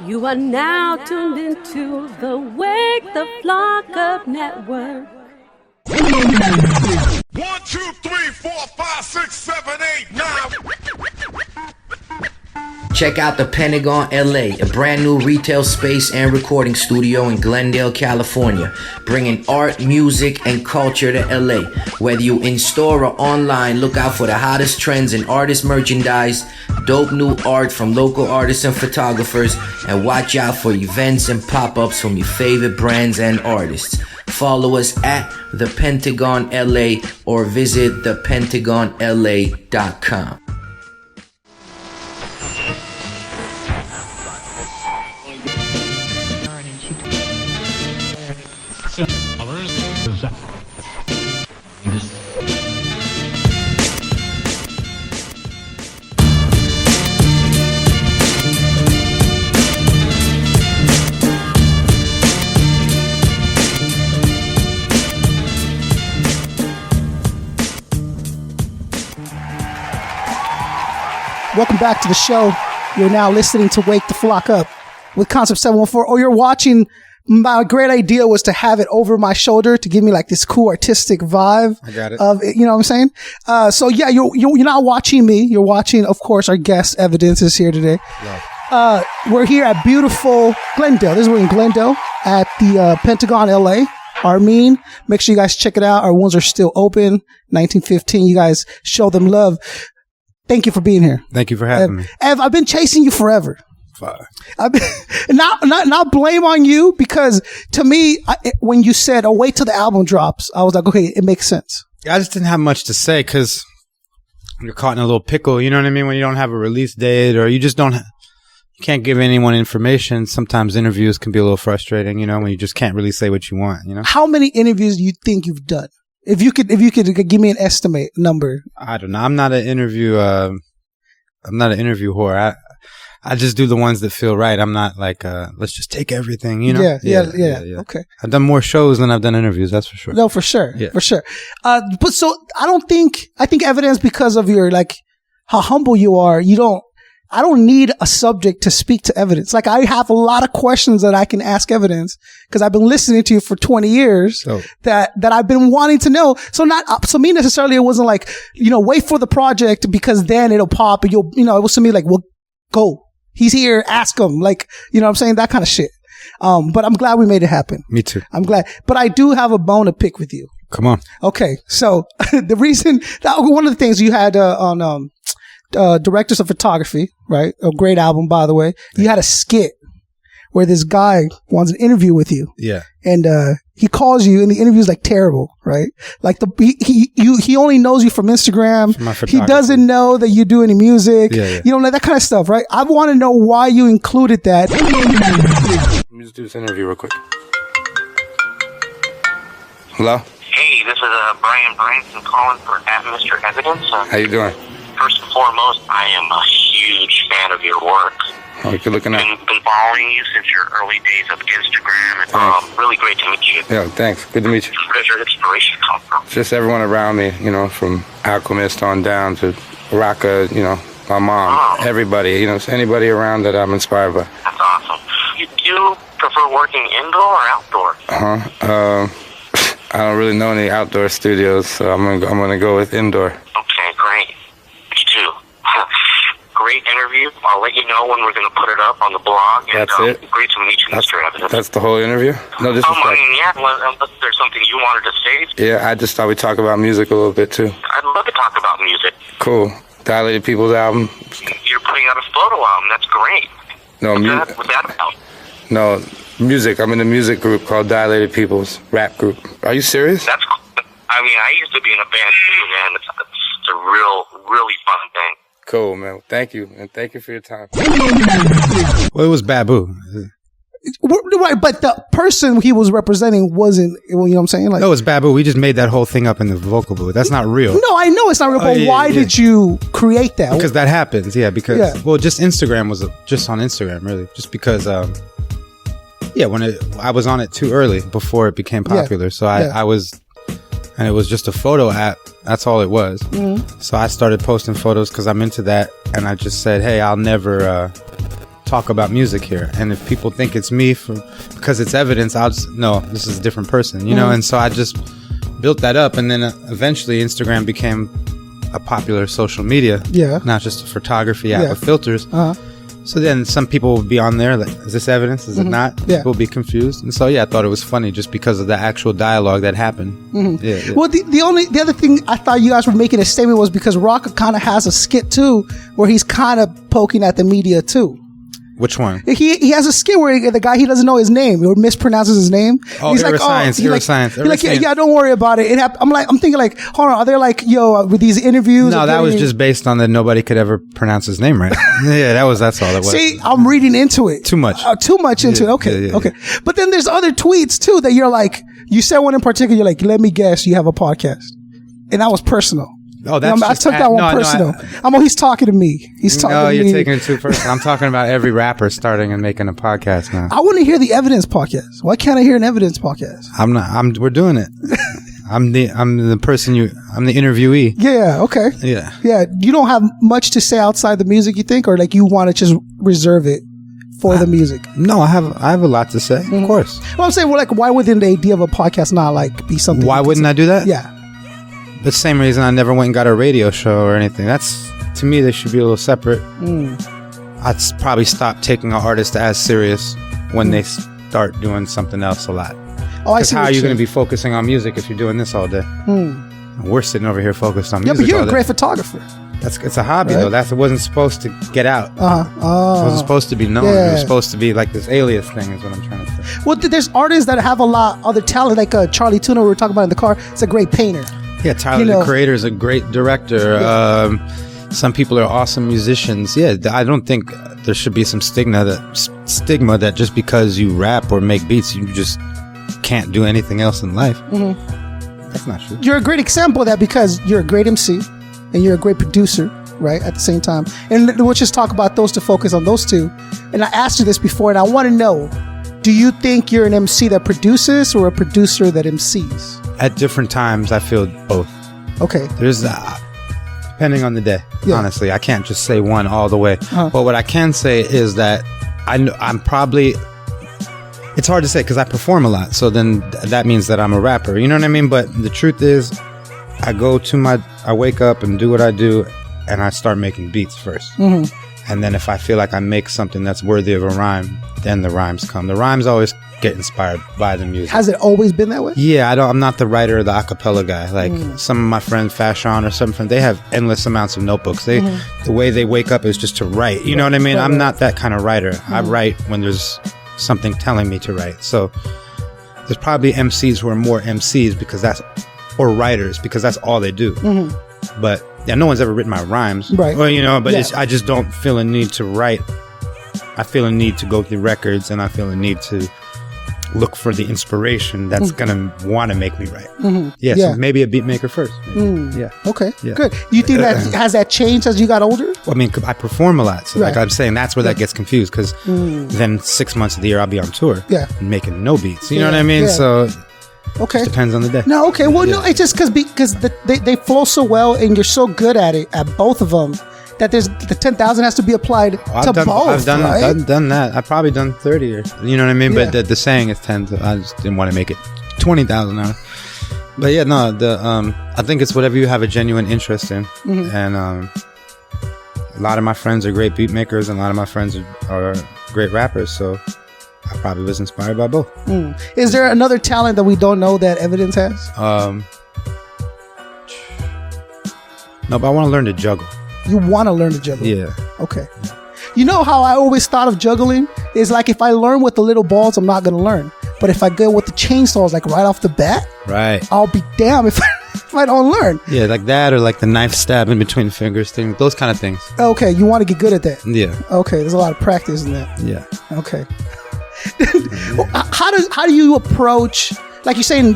You are now tuned into the Wake the Flock Up Network. 1, 2, 3, 4, 5, 6, 7, 8, 9. Check out the PentagonLA, a brand new retail space and recording studio in Glendale, California, bringing art, music, and culture to LA. Whether you in store or online, look out for the hottest trends in artist merchandise, dope new art from local artists and photographers, and watch out for events and pop-ups from your favorite brands and artists. Follow us at the PentagonLA or visit thepentagonla.com. Welcome back to the show. You're now listening to Wake the Flock Up with Concept 714, or you're watching. My great idea was to have it over my shoulder to give me like this cool artistic vibe. I got it. Of it, you know what I'm saying? So yeah, you're not watching me. You're watching, of course, our guest Evidence is here today. Love. We're here at beautiful Glendale. We're in Glendale at the PentagonLA. Armin. Make sure you guys check it out. Our ones are still open. 1915. You guys show them love. Thank you for being here. Thank you for having me. Ev, I've been chasing you forever. Fine. I've been, not blame on you, because to me, when you said, "Oh, wait till the album drops," I was like, "Okay, it makes sense." I just didn't have much to say because you're caught in a little pickle. You know what I mean? When you don't have a release date, or you just don't, you can't give anyone information. Sometimes interviews can be a little frustrating. You know, when you just can't really say what you want. You know. How many interviews do you think you've done? If you could give me an estimate number. I don't know. I'm not an interview whore. I just do the ones that feel right. I'm not like, let's just take everything, you know? Yeah. Okay. I've done more shows than I've done interviews. That's for sure. No, for sure. Yeah. For sure. But so I think Evidence, because of your, like, how humble you are, I don't need a subject to speak to Evidence. Like, I have a lot of questions that I can ask Evidence because I've been listening to you for 20 years that I've been wanting to know. So me necessarily, it wasn't like, wait for the project because then it'll pop and it was to me like, well, go. He's here. Ask him. Like, you know what I'm saying? That kind of shit. But I'm glad we made it happen. Me too. I'm glad. But I do have a bone to pick with you. Come on. Okay. So the reason that one of the things you had on Directors of Photography, right? A great album, by the way. You had a skit where this guy wants an interview with you. Yeah. And he calls you, and the interview's like terrible, right? Like he only knows you from Instagram. He doesn't know that you do any music. Yeah. Like that kind of stuff, right? I want to know why you included that. Let me just do this interview real quick. Hello? Hey, this is Brian Branson calling for Mr. Evidence. How you doing? First and foremost, I am a huge fan of your work. Oh, you're looking at. Been following you since your early days of Instagram. And, really great to meet you. Yeah, thanks. Good to meet you. Where does your inspiration come from? Just everyone around me, from Alchemist on down to Raka, my mom, everybody, anybody around that I'm inspired by. That's awesome. You do prefer working indoor or outdoor? I don't really know any outdoor studios, so I'm gonna go with indoor. Okay, great. Me too. Great interview. I'll let you know when we're going to put it up on the blog. And, That's it? Great to meet you, Mr. Evidence. That's the whole interview? No disrespect. Unless there's something you wanted to say. Yeah, I just thought we'd talk about music a little bit, too. I'd love to talk about music. Cool. Dilated People's album. You're putting out a photo album. That's great. No, What's that about? No, music. I'm in a music group called Dilated People's rap group. Are you serious? That's cool. I used to be in a band, too, man. It's a really fun thing. Cool, man. Thank you. And thank you for your time. Well, it was Babu. Right, but the person he was representing wasn't, you know what I'm saying? Like, no, it's Babu. We just made that whole thing up in the vocal booth. That's not real. No, I know it's not real, but why did you create that? Because that happens, well, just Instagram was just on Instagram, really. Just because, when I was on it too early before it became popular. So I was, and it was just a photo app. That's all it was. Mm-hmm. So I started posting photos because I'm into that. And I just said, hey, I'll never talk about music here. And if people think it's me because it's evidence, I'll just, no, this is a different person, you know? And so I just built that up. And then eventually Instagram became a popular social media. Yeah. Not just a photography app with filters. So then some people would be on there like, is this evidence? Is it not? People would be confused. And so, I thought it was funny just because of the actual dialogue that happened. Well, the other thing I thought you guys were making a statement was because Rock kind of has a skit too, where he's kind of poking at the media too. Which one? He has a skit where the guy, he doesn't know his name or mispronounces his name. Oh, he's Iroscience. He's like, yeah, don't worry about it. I'm thinking like, hold on, are there like, with these interviews? No, that was just based on that nobody could ever pronounce his name right. That's all it was. See, I'm reading into it. Too much. Too much into it. Okay, okay. But then there's other tweets too that you're like, you said one in particular, you're like, let me guess, you have a podcast. And that was personal. Oh, that's I took that one personal. He's talking to me. He's talking to me. No, you're taking it too personal. I'm talking about every rapper starting and making a podcast now. I want to hear the evidence podcast. Why can't I hear an evidence podcast? We're doing it. I'm the interviewee. Yeah, okay. Yeah. Yeah. You don't have much to say outside the music, you think, or like you want to just reserve it for the music? No, I have a lot to say, of course. Well, I'm saying, why wouldn't the idea of a podcast not like be something? Why wouldn't I do that? Yeah. The same reason I never went and got a radio show or anything. That's, to me, they should be a little separate. I'd probably stop taking an artist as serious when they start doing something else a lot. Oh, I see. How are you going to be focusing on music if you're doing this all day? We're sitting over here focused on music. Yeah, but you're a great photographer. It's a hobby, though. It wasn't supposed to get out. It wasn't supposed to be known. Yeah. It was supposed to be like this alias thing is what I'm trying to say. Well, there's artists that have a lot other talent, like Charlie Tuna we were talking about in the car. It's a great painter. Yeah, Tyler, the Creator, is a great director. Yeah. Some people are awesome musicians. Yeah, I don't think there should be some stigma that just because you rap or make beats, you just can't do anything else in life. That's not true. You're a great example of that because you're a great MC and you're a great producer, right, at the same time. And we'll just talk about those to focus on those two. And I asked you this before, and I want to know, do you think you're an MC that produces or a producer that MCs? At different times, I feel both. Okay. There's, depending on the day, honestly. I can't just say one all the way. But what I can say is that I'm probably... It's hard to say because I perform a lot. So then that means that I'm a rapper. You know what I mean? But the truth is, I wake up and do what I do, and I start making beats first. And then if I feel like I make something that's worthy of a rhyme, then the rhymes come. The rhymes always get inspired by the music. Has it always been that way? Yeah, I'm not the writer or the acapella guy. Like some of my friends, Fashion or some friends, they have endless amounts of notebooks. The way they wake up is just to write. You know what I mean? I'm not that kind of writer. I write when there's something telling me to write. So there's probably MCs who are more MCs or writers because that's all they do. But yeah, no one's ever written my rhymes. Right. Or, but I just don't feel a need to write. I feel a need to go through records, and I feel a need to look for the inspiration that's gonna want to make me write. So maybe a beat maker first. Yeah. Okay. Yeah. Good. You think that has that changed as you got older? Well, I mean, I perform a lot, so like I'm saying, that's where that gets confused because then 6 months of the year I'll be on tour, and making no beats. You know what I mean? So. Okay. It depends on the day. No, okay. Well, no, it's just because they flow so well and you're so good at it, at both of them, that there's the 10,000 has to be applied to both. I've done that. I've probably done 30 years. You know what I mean? Yeah. But the saying is 10. I just didn't want to make it 20,000 now. But yeah, no. I think it's whatever you have a genuine interest in, and a lot of my friends are great beat makers, and a lot of my friends are great rappers. So. I probably was inspired by both. Is there another talent that we don't know that Evidence has? No, but I want to learn to juggle. You want to learn to juggle? Yeah. Okay. You know how I always thought of juggling? Is like if I learn with the little balls, I'm not going to learn. But if I go with the chainsaws, like right off the bat, I'll be damned if I don't learn. Yeah, like that or like the knife stab in between the fingers thing. Those kind of things. Okay, you want to get good at that? Yeah. Okay, there's a lot of practice in that. Yeah. Okay. How do you approach, like you're saying,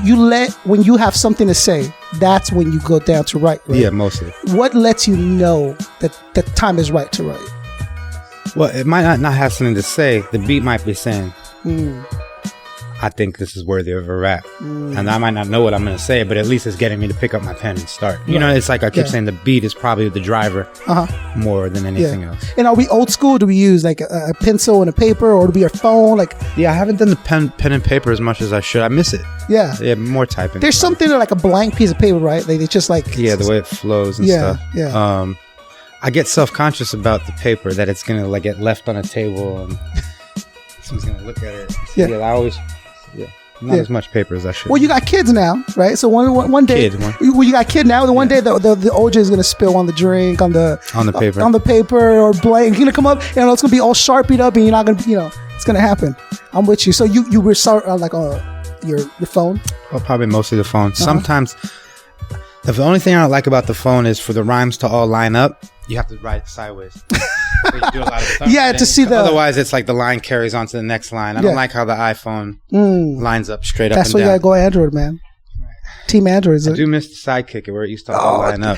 when you have something to say, that's when you go down to write, right? Yeah, mostly. What lets you know that the time is right to write? Well, it might not have something to say. The beat might be saying. I think this is worthy of a rap. And I might not know what I'm going to say, but at least it's getting me to pick up my pen and start. You know, it's like I keep saying the beat is probably the driver more than anything else. And are we old school? Do we use like a pencil and a paper, or do we use our phone? Like, yeah, I haven't done the pen and paper as much as I should. I miss it. Yeah, more typing. There's something like a blank piece of paper, right? Like it's just like the way it flows and stuff. Yeah. I get self-conscious about the paper that it's gonna like get left on a table and someone's gonna look at it. I always. Not as much paper as I should. Well, you got kids now, right? So one day, you got a kid now. The one day the OJ is gonna spill on the drink, on the paper, or blank. You're gonna come up, and it's gonna be all sharpied up, and you're not gonna, it's gonna happen. I'm with you. So you were like your phone. Well, probably mostly the phone. Sometimes, the only thing I don't like about the phone is for the rhymes to all line up, you have to write it sideways. So you do a lot of stuff, to see the. Otherwise, it's like the line carries on to the next line. I don't like how the iPhone lines up straight up. That's why you gotta go Android, man. Team Android. I do miss the sidekick where it used to all line up.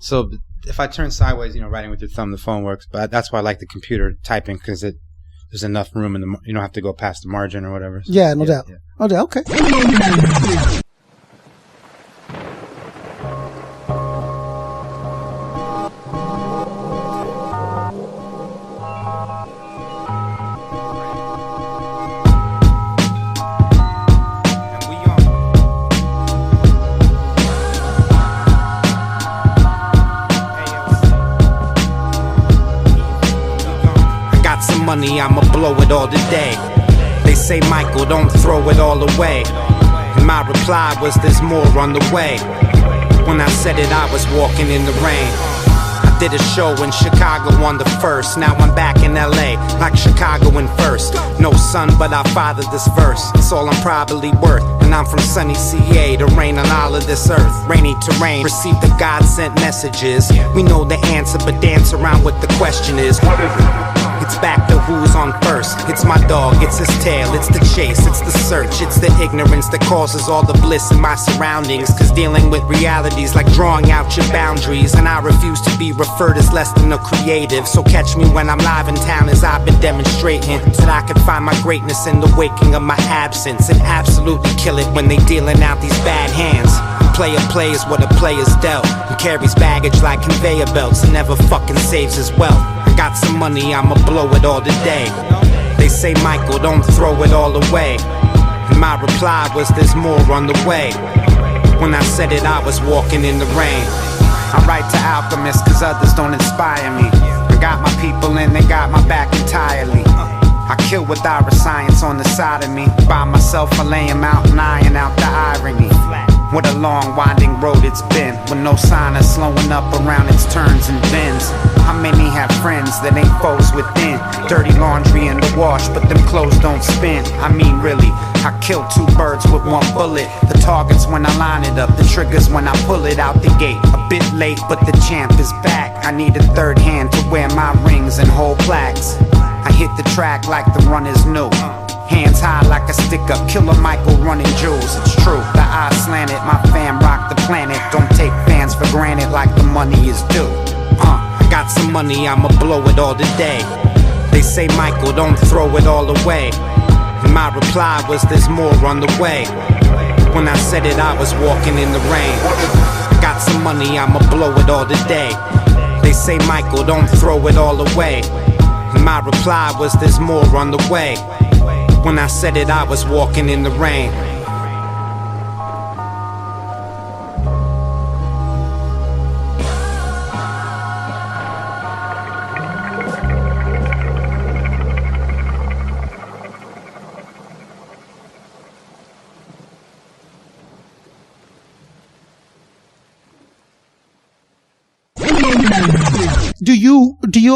So if I turn sideways, writing with your thumb, the phone works. But that's why I like the computer typing, because there's enough room in you don't have to go past the margin or whatever. So, no doubt. No doubt. Okay. Money, I'ma blow it all today. They say, Michael, don't throw it all away. And my reply was, there's more on the way. When I said it, I was walking in the rain. I did a show in Chicago on the 1st. Now I'm back in LA, like Chicago in first. No son, but I fathered this verse. It's all I'm probably worth. And I'm from sunny CA to rain on all of this earth. Rainy terrain, receive the God-sent messages. We know the answer, but dance around what the question is. What is it? It's back to who's on first. It's my dog, it's his tail, it's the chase, it's the search, it's the ignorance that causes all the bliss in my surroundings. Cause dealing with realities like drawing out your boundaries, and I refuse to be referred as less than a creative. So catch me when I'm live in town, as I've been demonstrating that I can find my greatness in the waking of my absence, and absolutely kill it when they dealing out these bad hands. Player plays what a player's dealt, and carries baggage like conveyor belts, and never fucking saves his wealth. I got some money, I'ma blow it all today. They say, Michael, don't throw it all away. And my reply was, there's more on the way. When I said it, I was walking in the rain. I write to alchemists cause others don't inspire me. I got my people and they got my back entirely. I kill with science on the side of me. By myself I lay him out and iron out the irony. What a long winding road it's been, with no sign of slowing up around its turns and bends. How many have friends that ain't foes within? Dirty laundry in the wash, but them clothes don't spin. I mean really, I kill 2 birds with 1 bullet. The target's when I line it up, the trigger's when I pull it out the gate. A bit late, but the champ is back. I need a third hand to wear my rings and hold plaques. I hit the track like the runners knew. Hands high like a stick up, Killer Michael running jewels. It's true, the eyes slanted, my fam rock the planet. Don't take fans for granted like the money is due. I got some money, I'ma blow it all today. They say, Michael, don't throw it all away. And my reply was, there's more on the way. When I said it, I was walking in the rain. Got some money, I'ma blow it all today. They say, Michael, don't throw it all away. And my reply was, there's more on the way. When I said it, I was walking in the rain.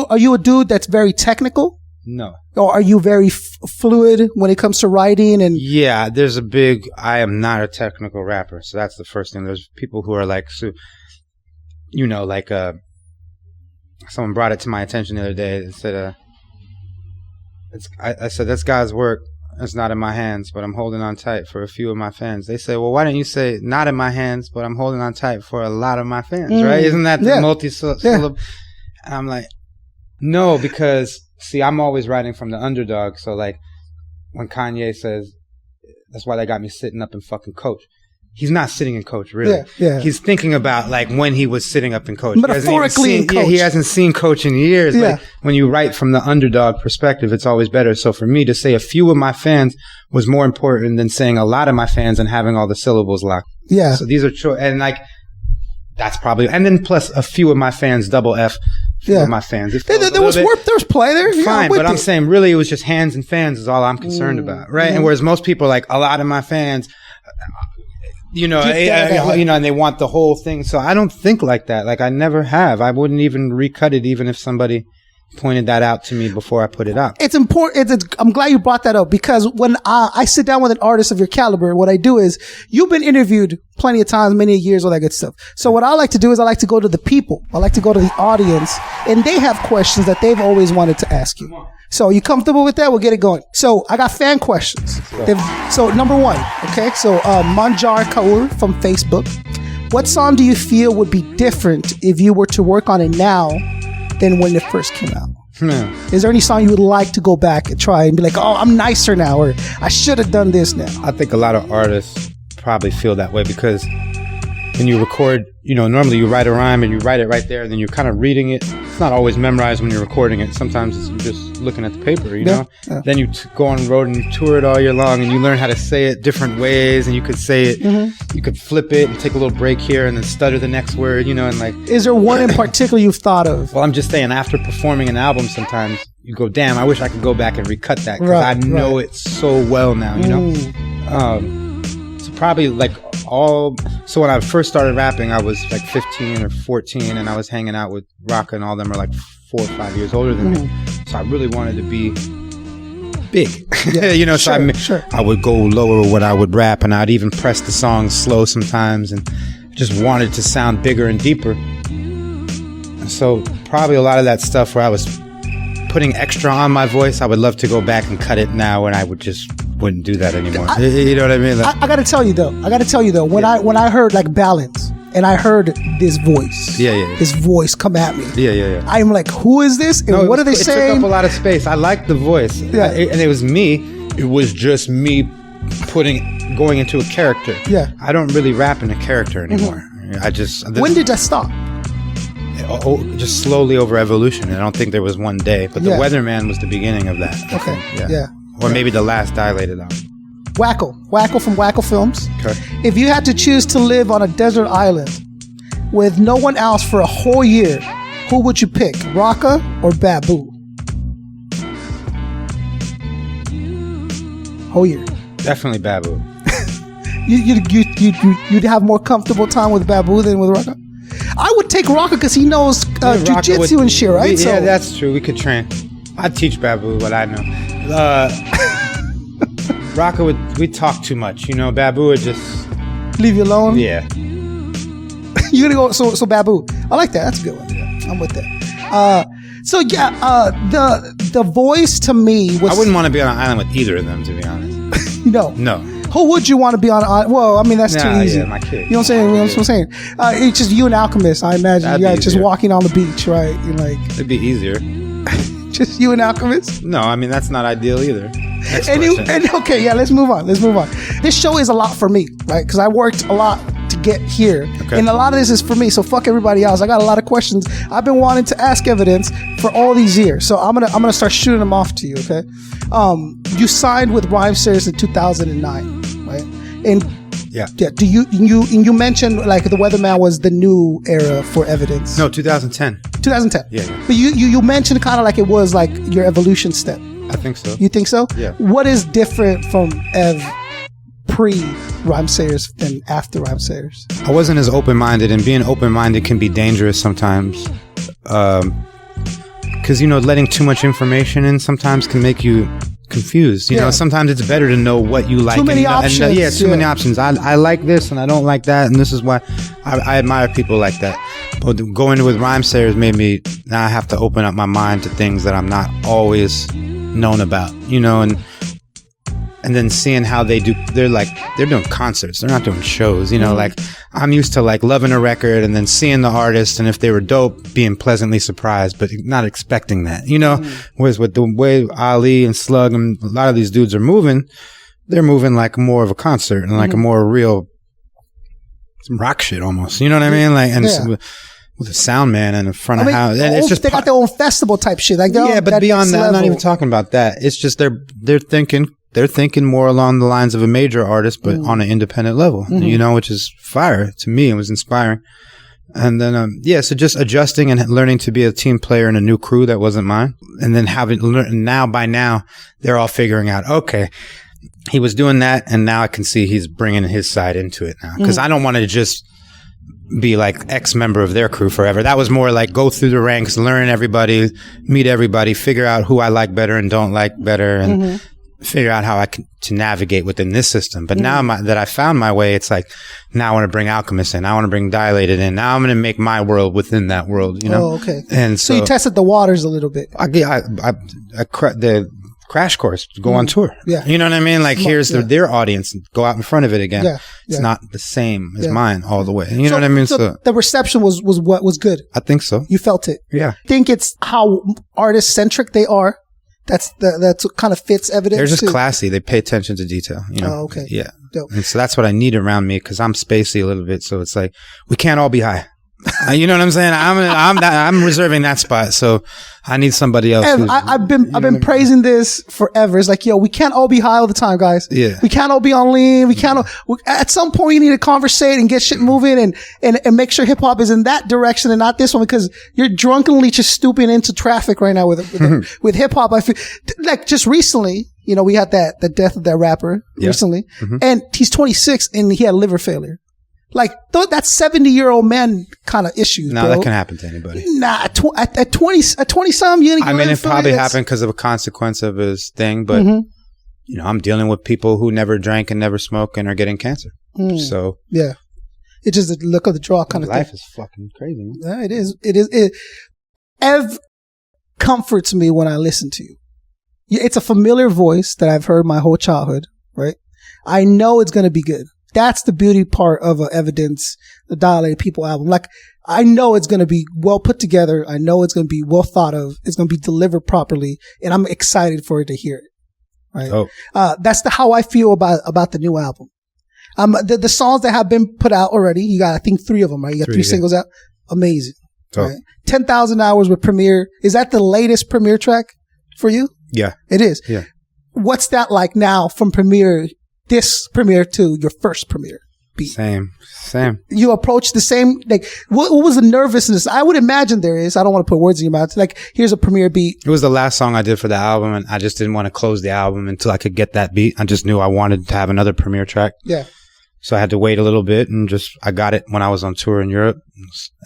Are you a dude that's very technical? No. Or are you very fluid when it comes to writing? And yeah, I am not a technical rapper. So that's the first thing. There's people who are like, someone brought it to my attention the other day. They said, I said, that's God's work. It's not in my hands, but I'm holding on tight for a few of my fans. They say, well, why don't you say not in my hands, but I'm holding on tight for a lot of my fans, right? Isn't that the multi-syllable? And I'm like, No, because see, I'm always writing from the underdog. So like when Kanye says, that's why they got me sitting up and fucking coach. He's not sitting in coach, really. Yeah. He's thinking about like when he was sitting up in coach. Metaphorically in coach. Yeah, he hasn't seen coach in years. Yeah. Like, when you write from the underdog perspective, it's always better. So for me to say a few of my fans was more important than saying a lot of my fans and having all the syllables locked. Yeah. So these are and like, that's probably, and then plus a few of my fans, double F. Of my fans. There was play there. Fine, but I'm saying really it was just hands and fans is all I'm concerned about, right? And whereas most people are like, a lot of my fans, you know, and they want the whole thing. So I don't think like that. Like I never have. I wouldn't even recut it even if somebody pointed that out to me before I put it out. It's important. I'm glad you brought that up because when I sit down with an artist of your caliber, what I do is you've been interviewed plenty of times, many years, all that good stuff. So what I like to do is I like to go to the people. I like to go to the audience and they have questions that they've always wanted to ask you. So you comfortable with that? We'll get it going. So I got fan questions. So number one, okay. So Manjar Kaur from Facebook. What song do you feel would be different if you were to work on it now than when it first came out? Is there any song you would like to go back and try and be like, oh, I'm nicer now, or I should have done this now? I think a lot of artists probably feel that way because when you record, you know, normally you write a rhyme and you write it right there and then you're kind of reading it. It's not always memorized when you're recording it. Sometimes you're just looking at the paper, you know? Yeah. Then you go on the road and you tour it all year long and you learn how to say it different ways and you could say it, you could flip it and take a little break here and then stutter the next word, you know, and like... Is there one in particular you've thought of? Well, I'm just saying after performing an album sometimes you go, damn, I wish I could go back and recut that because I know it so well now, you know? So probably like so when I first started rapping, I was like 15 or 14 and I was hanging out with Rocka and all them are like 4 or 5 years older than me. So I really wanted to be big, you know, so I would go lower when I would rap and I'd even press the songs slow sometimes and just wanted to sound bigger and deeper. And so probably a lot of that stuff where I was putting extra on my voice, I would love to go back and cut it now and I wouldn't do that anymore. You know what I mean? Like, I gotta tell you though, when I heard like balance and I heard this voice, this voice come at me, I'm like, who is this? And what are they saying? It took up a lot of space. I liked the voice, and it was me. It was just me going into a character. Yeah, I don't really rap in a character anymore. When did that stop? Just slowly over evolution. I don't think there was one day, but the Weatherman was the beginning of that. Okay, Or maybe the last Dilated album. Wacko from Wacko Films. Okay. If you had to choose to live on a desert island with no one else for a whole year, who would you pick, Rocka or Babu? Whole year. Definitely Babu. You'd have more comfortable time with Babu than with Rocka? I would take Rocka because he knows jiu-jitsu and shit, right? Yeah, that's true. We could train. I'd teach Babu what I know. Rocka we'd talk too much, you know. Babu would just leave you alone. Yeah. You're gonna go so Babu. I like that. That's a good one. Yeah, I'm with that. The voice to me was. I wouldn't want to be on an island with either of them, to be honest. No. Who would you want to be on? Well, I mean that's too easy. Yeah, my kid. You know what I'm saying? It's just you and Alchemist. I imagine you guys just walking on the beach, right? You're like. It'd be easier. Just you and Alchemist? No, I mean that's not ideal either. Okay, let's move on. This show is a lot for me, right? Because I worked a lot to get here, and a lot of this is for me. So fuck everybody else. I got a lot of questions I've been wanting to ask Evidence for all these years. So I'm gonna start shooting them off to you. Okay. You signed with Rhymesayers in 2009, right? And do you mentioned like the Weatherman was the new era for Evidence? No, 2010. 2010. Yeah. But you mentioned kind of like it was like your evolution step. I think so. You think so? Yeah. What is different from Ev pre-Rhymesayers than after Rhymesayers? I wasn't as open-minded, and being open-minded can be dangerous sometimes. Because, you know, letting too much information in sometimes can make you confused. You know, sometimes it's better to know what you like. Too many options. Too many options. I like this and I don't like that, and this is why I admire people like that. But going with Rhymesayers made me, now I have to open up my mind to things that I'm not always known about, you know, and and then seeing how they do, they're doing concerts, they're not doing shows, you know. Like I'm used to like loving a record and then seeing the artist, and if they were dope, being pleasantly surprised but not expecting that, you know. Whereas with the way Ali and Slug and a lot of these dudes are moving, they're moving like more of a concert and like a more real, some rock shit almost, you know what I mean? Like, and with a sound man in the front of house, and it's just they got their own festival type shit. Like but beyond that, I'm not even talking about that. It's just they're thinking more along the lines of a major artist, but on an independent level, you know, which is fire to me. It was inspiring. And then, so just adjusting and learning to be a team player in a new crew that wasn't mine. And then having learned, by now, they're all figuring out, okay, he was doing that, and now I can see he's bringing his side into it now. Because I don't want to just be like ex-member of their crew forever. That was more like go through the ranks, learn everybody, meet everybody, figure out who I like better and don't like better, and figure out how I can to navigate within this system. But now that I found my way, it's like, now I want to bring Alchemist in. I want to bring Dilated in. Now I'm going to make my world within that world, you know? Oh, okay. And so you tested the waters a little bit. The crash course to go on tour. Yeah. You know what I mean? Like, here's their audience, go out in front of it again. Yeah. It's not the same as mine all the way. You know what I mean? So the reception was what was good. I think so. You felt it. Yeah. I think it's how artist centric they are. That's what kind of fits evidence. They're just classy. They pay attention to detail. You know? Oh, okay. Yeah. Dope. And so that's what I need around me, because I'm spacey a little bit. So it's like, we can't all be high. You know what I'm saying? I'm reserving that spot, so I need somebody else. I've been praising this forever. It's like, yo, we can't all be high all the time, guys. Yeah, we can't all be on lean. We can't. At some point, you need to conversate and get shit moving, and make sure hip hop is in that direction and not this one, because you're drunkenly just stooping into traffic right now with hip hop. I feel like just recently, you know, we had the death of that rapper recently, and he's 26 and he had liver failure. Like, that's 70-year-old man kind of issues. No, that can happen to anybody. Nah, at 20-some, you I mean, it probably happened because of a consequence of his thing, but you know, I'm dealing with people who never drank and never smoked and are getting cancer. So yeah, it's just the look of the draw kind of thing. Life is fucking crazy, man. Yeah, it is. It is. Ev comforts me when I listen to you. It's a familiar voice that I've heard my whole childhood. Right? I know it's gonna be good. That's the beauty part of Evidence, the Dilated People album. Like, I know it's going to be well put together. I know it's going to be well thought of. It's going to be delivered properly, and I'm excited for it to hear it. Right? Oh. That's how I feel about the new album. The songs that have been put out already, you got, I think, 3 of them, right? You got 3 singles out. Amazing. Oh. Right? 10,000 Hours with Premier. Is that the latest Premier track for you? Yeah. It is. Yeah. What's that like now from this premiere to your first premiere beat? Same. You approach the same, like, what was the nervousness? I would imagine there is. I don't want to put words in your mouth. Like, here's a premiere beat. It was the last song I did for the album, and I just didn't want to close the album until I could get that beat. I just knew I wanted to have another premiere track. Yeah. So I had to wait a little bit, and I got it when I was on tour in Europe,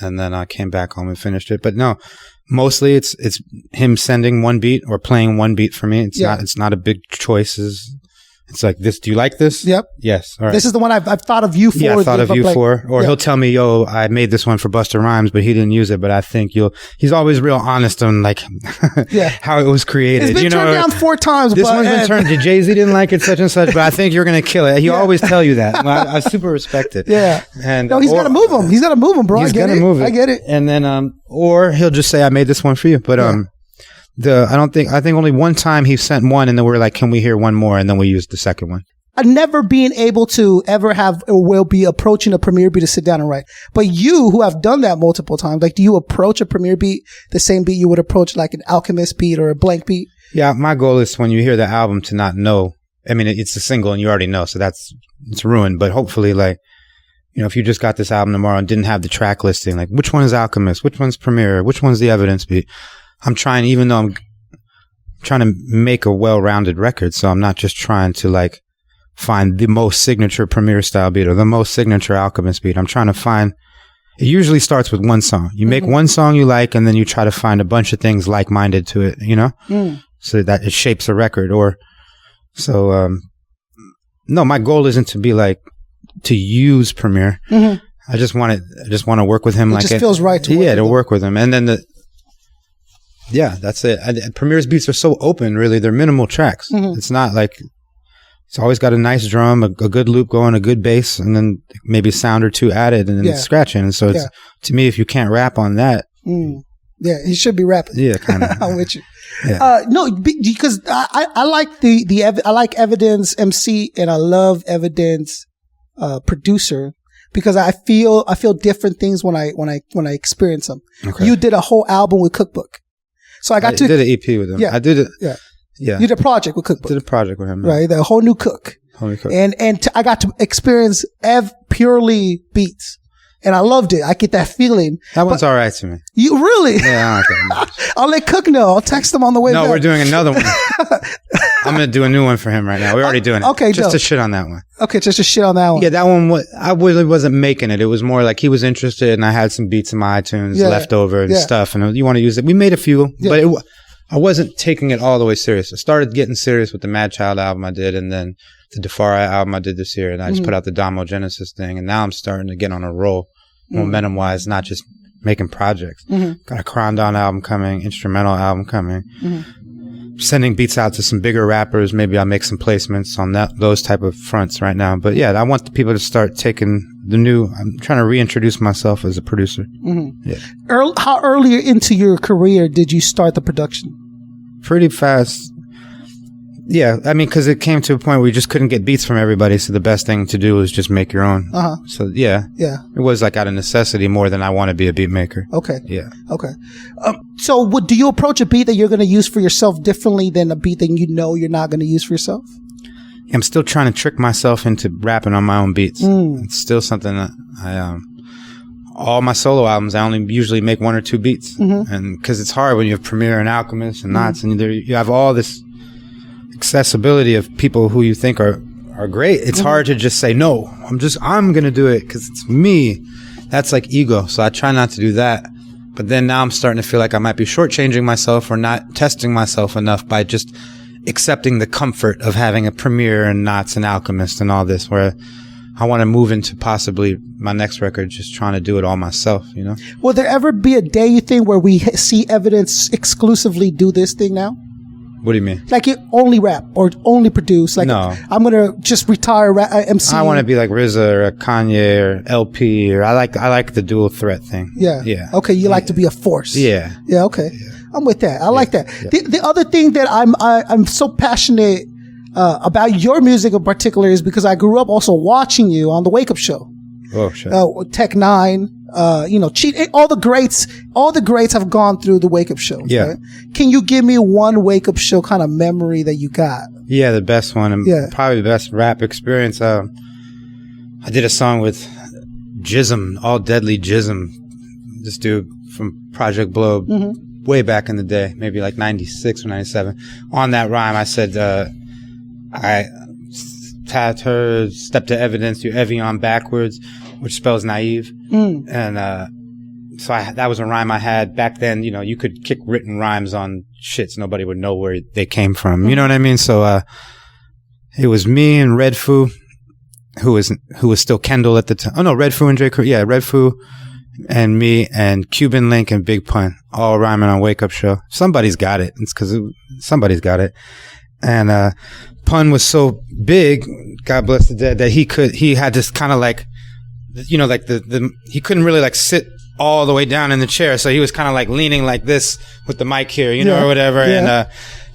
and then I came back home and finished it. But no, mostly it's him sending one beat or playing one beat for me. It's not a big choices. It's like this. Do you like this? Yep. Yes. All right. This is the one I've thought of you for. Yeah, I thought of you for. Or he'll tell me, yo, I made this one for Busta Rhymes, but he didn't use it. But I think he's always real honest on like how it was created. It's been turned down 4 times. This one's been turned. Jay-Z didn't like it, such and such, but I think you're going to kill it. He always tell you that. I super respect it. Yeah. And no, he's got to move him. He's got to move him, bro. He's got to move it. I get it. And then, or he'll just say, I made this one for you. But, I think only one time he sent one, and then we're like, can we hear one more? And then we used the second one. Never being able to ever have or will be approaching a premiere beat to sit down and write. But you, who have done that multiple times, like, do you approach a premiere beat the same beat you would approach like an Alchemist beat or a Blank beat? Yeah, my goal is when you hear the album to not know. I mean, it's a single and you already know, so it's ruined. But hopefully, like, you know, if you just got this album tomorrow and didn't have the track listing, like, which one is Alchemist? Which one's Premiere? Which one's the Evidence beat? I'm trying, even though I'm trying to make a well-rounded record, so I'm not just trying to, like, find the most signature Premiere style beat or the most signature Alchemist beat. I'm trying to find, it usually starts with one song. You make one song you like, and then you try to find a bunch of things like-minded to it, you know? So that it shapes a record. No, my goal isn't to be like, to use Premiere. I just want to work with him. It just feels right to work with him. And then that's it. Premiere's beats are so open, really. They're minimal tracks. It's not like It's always got a nice drum, a good loop going, a good bass, and then maybe a sound or two added, and then scratching. And so it's, to me, if you can't rap on that, yeah, he should be rapping. Yeah, kind of. I'm with you. Yeah. No, because I like I like Evidence MC, and I love Evidence producer, because I feel different things when I experience them. Okay. You did a whole album with Cookbook, so I did an EP with him. Yeah, I did it. Yeah. Yeah. You did a project with Cookbook. Did a project with him. Right. The whole new cook. And I got to experience Ev purely beats. And I loved it. I get that feeling. That one's all right to me. You really? Yeah, I like that much. I'll let Cook know. I'll text him on the way back. No, we're doing another one. I'm going to do a new one for him right now. We're already doing it. Okay, just to shit on that one. Okay, just to shit on that one. Yeah, that one, I really wasn't making it. It was more like he was interested, and I had some beats in my iTunes left over and stuff. And you want to use it. We made a few, but I wasn't taking it all the way serious. I started getting serious with the Mad Child album I did, and then the Defara album I did this year, and I just put out the Damo Genesis thing, and now I'm starting to get on a roll, momentum wise, not just making projects. Got a Crondon album coming, instrumental album coming, sending beats out to some bigger rappers. Maybe I'll make some placements on those type of fronts right now. But yeah, I want the people to start taking I'm trying to reintroduce myself as a producer. Yeah. How earlier into your career did you start the production? Pretty fast. Yeah, I mean, because it came to a point where we just couldn't get beats from everybody, so the best thing to do was just make your own. So yeah, it was like out of necessity more than I want to be a beat maker. Okay. Yeah. Okay. So do you approach a beat that you're going to use for yourself differently than a beat that you know you're not going to use for yourself? I'm still trying to trick myself into rapping on my own beats. It's still something that all my solo albums, I only usually make one or two beats, and because it's hard when you have Premier and Alchemist and Knots, and you have all this accessibility of people who you think are great. It's hard to just say, no, I'm going to do it because it's me. That's like ego. So I try not to do that. But then now I'm starting to feel like I might be shortchanging myself or not testing myself enough by just accepting the comfort of having a Premier and Knots and Alchemist and all this, where I want to move into possibly my next record just trying to do it all myself, you know? Will there ever be a day, you think, where we see Evidence exclusively do this thing now? What do you mean? Like you only rap or only produce? Like, no. I'm going to just retire MC. I want to be like RZA or Kanye or LP, or I like the dual threat thing. Yeah. Yeah. Okay. You like to be a force. Yeah. Yeah. Okay. Yeah. I'm with that. I like that. Yeah. The other thing that I'm so passionate about your music in particular is because I grew up also watching you on the Wake Up Show. Oh, shit. Tech Nine, Cheat. All the greats have gone through the Wake Up Show. Yeah. Right? Can you give me one Wake Up Show kind of memory that you got? Yeah, the best one, and probably the best rap experience. I did a song with Jism, All Deadly Jism, this dude from Project Blow, way back in the day, maybe like 96 or 97. On that rhyme, I said, I tapped her, step to evidence, you Evian backwards, which spells naive. And so that was a rhyme I had back then. You know, you could kick written rhymes on shits, nobody would know where they came from. You know what I mean? So it was me and Red Foo, who was still Kendall at the time. Oh no, Red Foo and J. Crew. Yeah, Red Foo and me and Cuban Link and Big Pun, all rhyming on Wake Up Show. Somebody's got it. It's because somebody's got it. And Pun was so big, God bless the dead, that he had this kind of like, you know, like he couldn't really like sit all the way down in the chair, so he was kind of like leaning like this with the mic here, you know, or whatever. And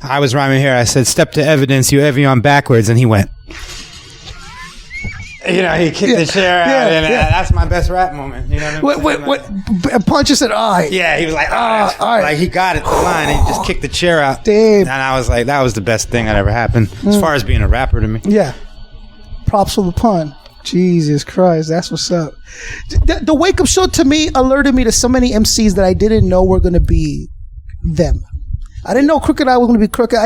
I was rhyming here. I said, "Step to evidence, you Evian backwards," and he went. You know, he kicked the chair out, and that's my best rap moment. You know what I mean? What? Punch just said, all right. Yeah, he was like, all right. Like, he got it, the line, and he just kicked the chair out. Damn. And I was like, that was the best thing that ever happened, as far as being a rapper to me. Yeah. Props for the pun. Jesus Christ, that's what's up. The Wake Up Show, to me, alerted me to so many MCs that I didn't know were going to be them. I didn't know Crooked I was going to be Crooked.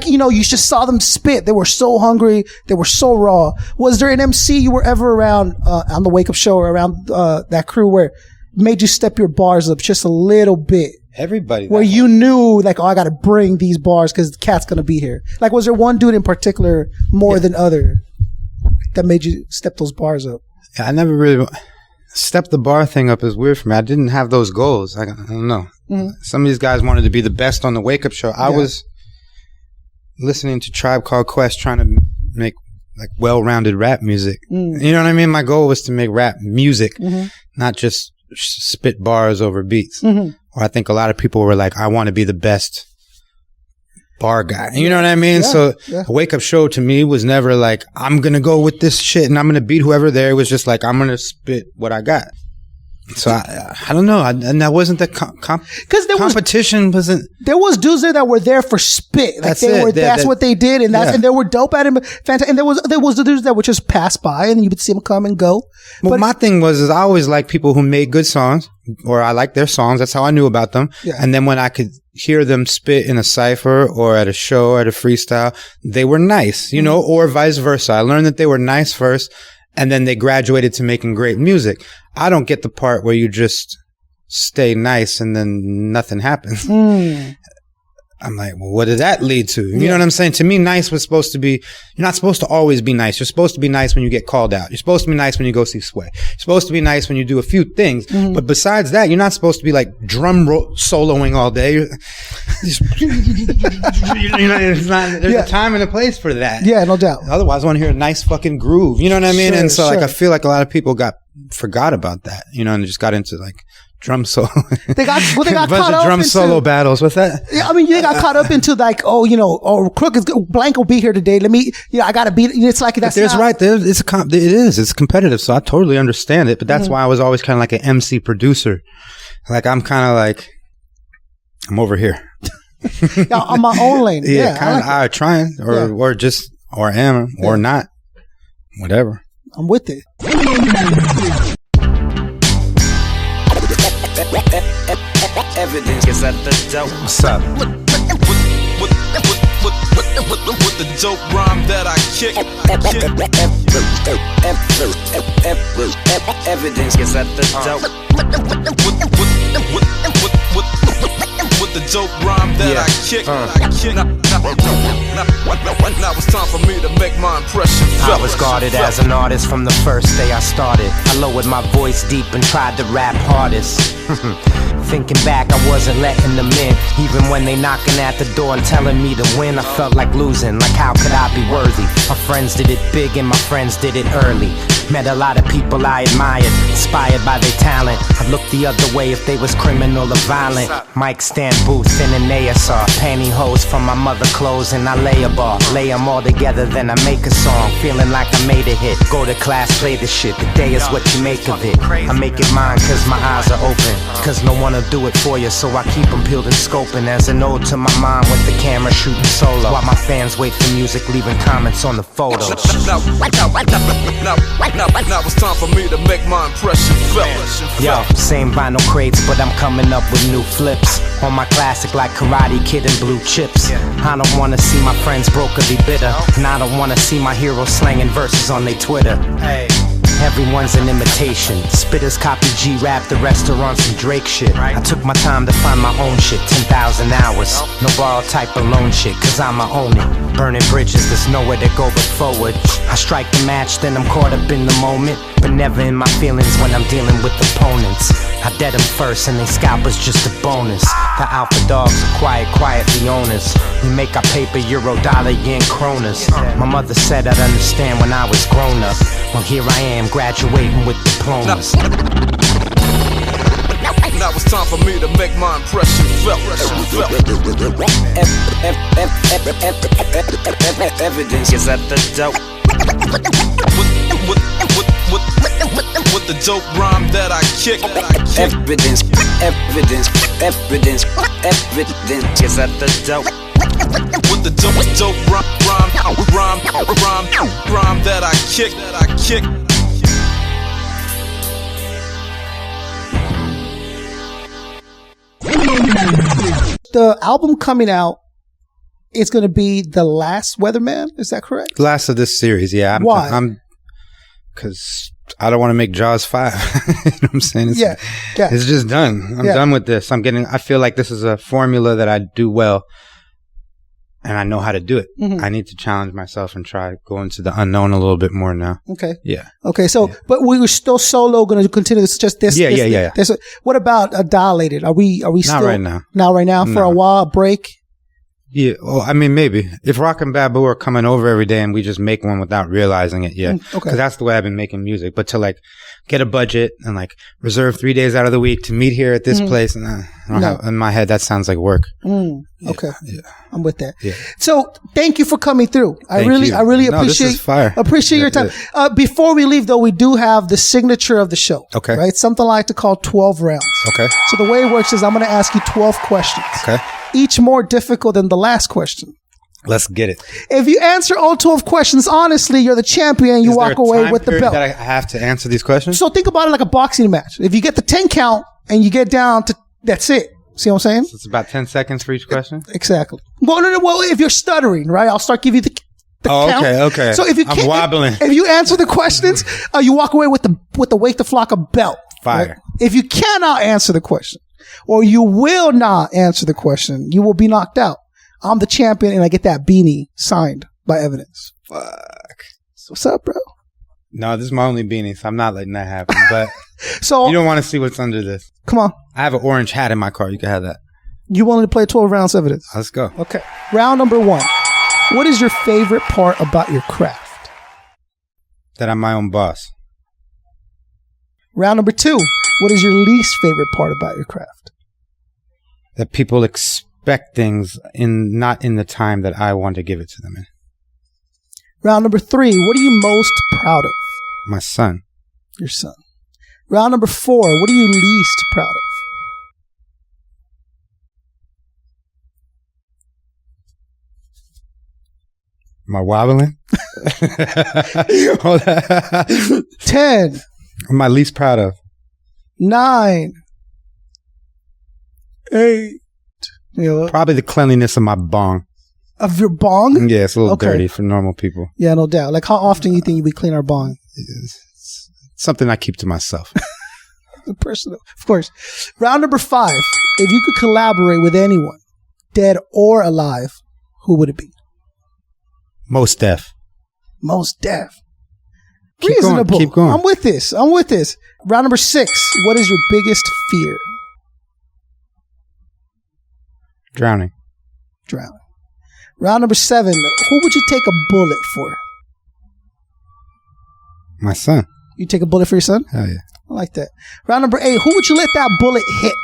You just saw them spit. They were so hungry. They were so raw. Was there an MC you were ever around on the Wake Up Show or around that crew where made you step your bars up just a little bit? Everybody. Where you knew, like, I got to bring these bars because the cat's going to be here. Like, was there one dude in particular more than other that made you step those bars up? Yeah, I never really stepped the bar thing up. Is weird for me. I didn't have those goals. I don't know. Some of these guys wanted to be the best on the Wake Up Show. I was listening to Tribe Called Quest, trying to make like well-rounded rap music. You know what I mean? My goal was to make rap music, not just spit bars over beats. Or I think a lot of people were like, I want to be the best bar guy. You know what I mean? So a wake up show to me was never like, I'm going to go with this shit and I'm going to beat whoever there. It was just like, I'm going to spit what I got. So I don't know. And that wasn't the competition wasn't. There was dudes there that were there for spit. Like that's what they did. And and they were dope at it. Fantastic. And there was the dudes that would just pass by and you would see them come and go. Well, my thing is I always liked people who made good songs, or I liked their songs. That's how I knew about them. Yeah. And then when I could hear them spit in a cypher or at a show, at a freestyle, they were nice, you know, or vice versa. I learned that they were nice first, and then they graduated to making great music. I don't get the part where you just stay nice and then nothing happens. I'm like, well, what did that lead to? You know what I'm saying? To me, nice was supposed to be, you're not supposed to always be nice. You're supposed to be nice when you get called out. You're supposed to be nice when you go see Sway. You're supposed to be nice when you do a few things. But besides that, you're not supposed to be like soloing all day. There's a time and a place for that. Yeah, no doubt. Otherwise, I want to hear a nice fucking groove. You know what I mean? And so like, I feel like a lot of people forgot about that, you know, and they just got into like drum solo. They got caught up drum solo battles. What's that? Yeah, I mean, they got caught up into like, Crook is Blank will be here today. I gotta beat. It's like that's. It's competitive, so I totally understand it. But that's why I was always kind of like an MC producer. Like I'm kind of like, I'm over here. On my own lane. Yeah, kind of trying, or am, or not, whatever. I'm with it. Evidence is at the dope. What's up? With the dope rhyme that I kick. Evidence is at the dope. With the dope rhyme that I kick. Now it's time for me to make my impression felt. I was guarded as an artist from the first day I started. I lowered my voice deep and tried to rap hardest. Thinking back, I wasn't letting them in. Even when they knocking at the door and telling me to win, I felt like losing. Like how could I be worthy? My friends did it big and my friends did it early. Met a lot of people I admired, inspired by their talent. I'd look the other way if they was criminal or violent. Mic stand booths in an ASR, pantyhose from my mother clothes, and I lay a bar. Lay them all together, then I make a song, feeling like I made a hit. Go to class, play the shit, the day is what you make of it. I make it mine cause my eyes are open, cause no one will do it for you, so I keep them peeled and scoping. As an ode to my mom with the camera shooting solo, while my fans wait for music, leaving comments on the photos. Now it's time for me to make my impression felt. Yo, same vinyl crates, but I'm coming up with new flips on my classic like Karate Kid and Blue Chips. I don't wanna see my friends broke or be bitter, and I don't wanna see my heroes slanging verses on their Twitter. Everyone's an imitation. Spitters copy G-Rap, the restaurants and Drake shit. I took my time to find my own shit, 10,000 hours. No borrowed type alone shit, cause I'ma own it. Burning bridges, there's nowhere to go but forward. I strike the match, then I'm caught up in the moment, but never in my feelings when I'm dealing with opponents. I dead them first and they scalp is just a bonus. The alpha dogs are quietly owners. We make our paper euro, dollar, yen, kronas. My mother said I'd understand when I was grown up. Well, here I am, graduating with diplomas. Now it's time for me to make my impression felt. Evidence is at the dope. With the dope rhyme that I kick. Evidence is at the dope. With the dope rhyme that I kick. The album coming out is going to be the last Weatherman. Is that correct? Last of this series, yeah. Why? Because I don't want to make Jaws 5. You know what I'm saying? It's just done. I'm done with this. I feel like this is a formula that I do well, and I know how to do it. I need to challenge myself and try to go into the unknown a little bit more now. Okay. Yeah. Okay. So, but we were still solo going to continue. It's just this. Yeah. What about Dilated? Are we still? Not right now. Not right now. For a while, a break. Yeah, well, I mean, maybe. If Rock and Babu are coming over every day and we just make one without realizing it, yeah. Okay. Because that's the way I've been making music. But to like get a budget and like reserve 3 days out of the week to meet here at this place, and in my head, that sounds like work. Okay. Yeah. I'm with that. Yeah. So thank you for coming through. I really this is fire. appreciate your time. Before we leave though, we do have the signature of the show. Okay. Right? Something I like to call 12 rounds. Okay. So the way it works is I'm going to ask you 12 questions. Okay. Each more difficult than the last question. Let's get it. If you answer all 12 questions, honestly, you're the champion. You walk away with the belt. That I have to answer these questions? So think about it like a boxing match. If you get the 10 count and you get down to, that's it. See what I'm saying? So it's about 10 seconds for each question? Exactly. Well, no. Well, if you're stuttering, right? I'll start giving you the count. Okay. So if you I'm wobbling. If you answer the questions, you walk away with the Wake the Flock belt. Fire. Right? If you cannot answer the question, or you will not answer the question, you will be knocked out. I'm the champion, and I get that beanie signed by Evidence. Fuck. So what's up, bro? No, this is my only beanie, so I'm not letting that happen. But so you don't want to see what's under this. Come on. I have an orange hat in my car. You can have that. You wanted to play 12 rounds Evidence? Let's go. Okay. Round number 1. What is your favorite part about your craft? That I'm my own boss. Round number 2. What is your least favorite part about your craft? That people expect things not in the time that I want to give it to them in. Round number 3. What are you most proud of? My son. Your son. Round number 4. What are you least proud of? Am I wobbling? 10. What am I least proud of? 9. 8. Probably the cleanliness of my bong. Of your bong? Yeah, it's a little dirty for normal people. Yeah, no doubt. Like, how often you think we clean our bong? It's something I keep to myself. Personal, of course. Round number 5. If you could collaborate with anyone, dead or alive, who would it be? Most Def. Most Def. Keep Reasonable. Keep going. I'm with this. Round number 6. What is your biggest fear? Drowning. Round number 7. Who would you take a bullet for? My son. You take a bullet for your son? Hell yeah. I like that. Round number 8. Who would you let that bullet hit?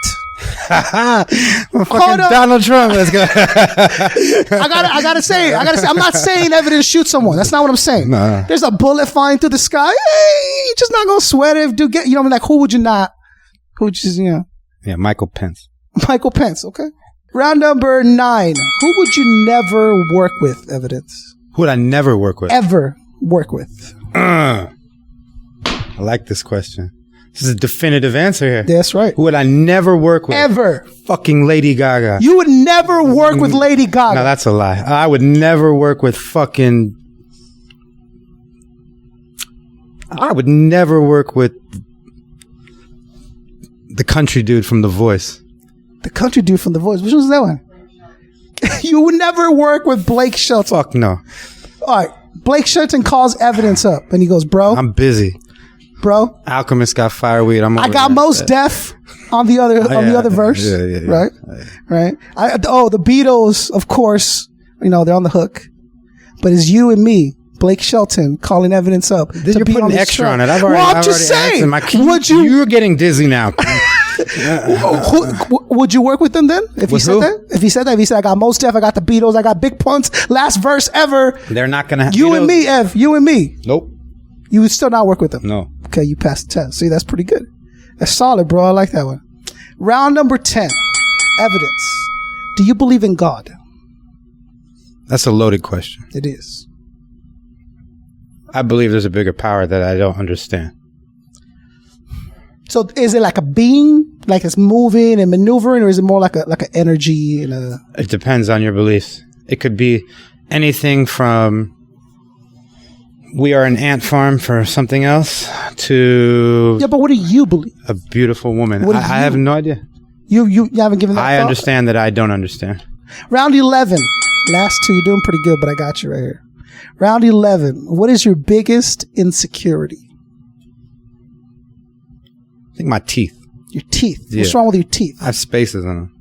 Fucking Donald Trump. Let's go. I gotta say, I'm not saying Evidence shoot someone. That's not what I'm saying. No. There's a bullet flying through the sky. Hey, just not gonna sweat it. Dude, get, you know what I mean? Like, who would you not? Who would you, Yeah, Michael Pence. Michael Pence, okay. Round number 9. Who would you never work with, Evidence? Who would I never work with? Ever work with? I like this question. This is a definitive answer here. That's right. Who would I never work with? Ever. Fucking Lady Gaga. You would never work with Lady Gaga. No, that's a lie. I would never work with fucking... I would never work with the country dude from The Voice. The country dude from The Voice. Which one's that one? You would never work with Blake Shelton. Fuck no. All right. Blake Shelton calls Evidence up and he goes, bro. I'm busy. Bro. Alchemist got fireweed. I got Most Def on the other other verse. Yeah. Right? Right. The Beatles, of course, they're on the hook. But it's you and me, Blake Shelton, calling Evidence up. You're putting extra on it. I'm just saying. You're getting dizzy now. Would you work with them then? If he said that? If he said, I got Most Def, I got the Beatles, I got Big Pun's last verse ever. They're not going to have you and me, Ev. You and me. Nope. You would still not work with them? No. Okay, you passed the test. See, that's pretty good. That's solid, bro. I like that one. Round number 10. Evidence. Do you believe in God? That's a loaded question. It is. I believe there's a bigger power that I don't understand. So is it like a being, like it's moving and maneuvering, or is it more like an energy? It depends on your beliefs. It could be anything from we are an ant farm for something else to... Yeah, but what do you believe? A beautiful woman. I have no idea. You haven't given that I thought? understand that I don't understand. Round 11. Last 2, you're doing pretty good, but I got you right here. Round 11. What is your biggest insecurity? I think my teeth. Your teeth. Yeah. What's wrong with your teeth? I have spaces on them.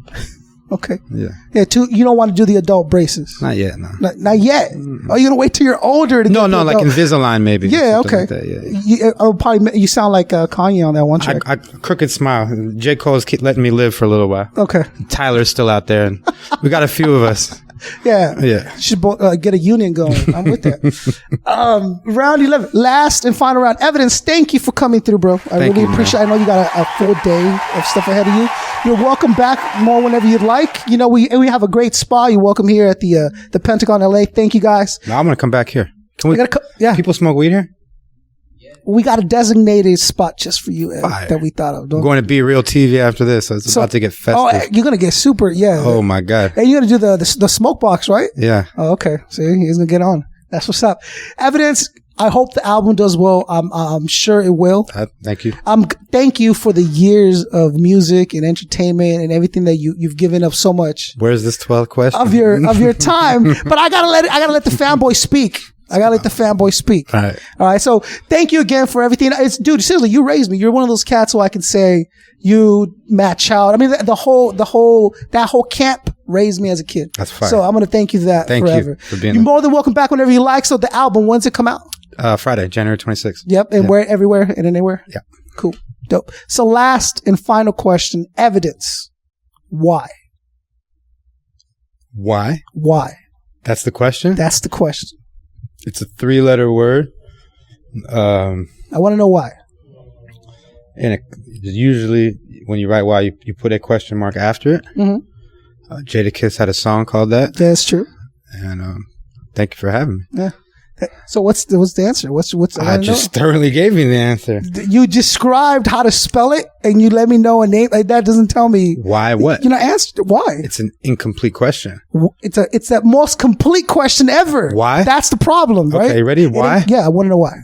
Okay. Yeah. Yeah. You don't want to do the adult braces. Not yet. No. Not yet. Oh, you're gonna wait till you're older to No, like Invisalign maybe. Yeah. Okay. Like that, You sound like Kanye on that one track. I crooked smile. J. Cole's letting me live for a little while. Okay. Tyler's still out there, and we got a few of us. Yeah. Yeah. Should get a union going. I'm with that. Round 11, last and final round. Evidence, thank you for coming through, bro. I really appreciate it. I know you got a full day of stuff ahead of you. You're welcome back more whenever you'd like. You know, we have a great spa. You're welcome here at the PentagonLA. Thank you, guys. No, I'm going to come back here. Can we? People smoke weed here? We got a designated spot just for you that we thought of. I'm going to Be Real TV after this, so it's about to get festive. Oh, you're going to get super, yeah. Oh, my God. And you're going to do the smoke box, right? Yeah. Oh, okay. See, he's going to get on. That's what's up. Evidence, I hope the album does well. I'm sure it will. Thank you. Thank you for the years of music and entertainment and everything that you've given up so much. Where's this 12th question? Of your time. But I gotta let the fanboy speak. I gotta let the fanboy speak. All right. So thank you again for everything. Dude, seriously, you raised me. You're one of those cats who I can say you match out. I mean, that whole camp raised me as a kid. That's fine. So I'm gonna thank you for that thank forever. You for being You're more than welcome back whenever you like. So the album, when's it come out? Friday, January 26th. Yep. And where, everywhere and anywhere? Yeah. Cool. Dope. So last and final question, evidence. Why? Why? Why? That's the question? That's the question. It's a 3-letter word. I want to know why. And usually when you write why, you put a question mark after it. Mm-hmm. Jadakiss had a song called that. That's true. And thank you for having me. Yeah. So what's the answer? What's I just thoroughly gave you the answer. You described how to spell it, and you let me know a name. Like, that doesn't tell me why. What? You know, answer why. It's an incomplete question. It's the most complete question ever. Why? That's the problem, right? Okay, ready? Why? Yeah, I want to know why.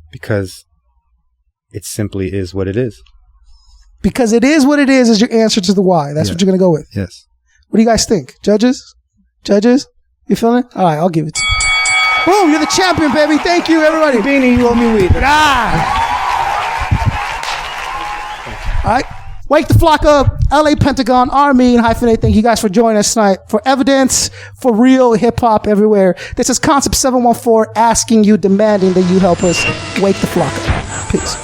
Because it simply is what it is. Because it is what it is your answer to the why. That's what you're gonna go with. Yes. What do you guys think, judges? You feeling it? All right, I'll give it to you. Boom, you're the champion, baby. Thank you, everybody. Beanie, you owe me weed. All right. Wake the flock up. LA Pentagon, Army, and -A. Thank you guys for joining us tonight. For evidence, for real hip-hop everywhere. This is Concept 714 asking you, demanding that you help us wake the flock up. Peace.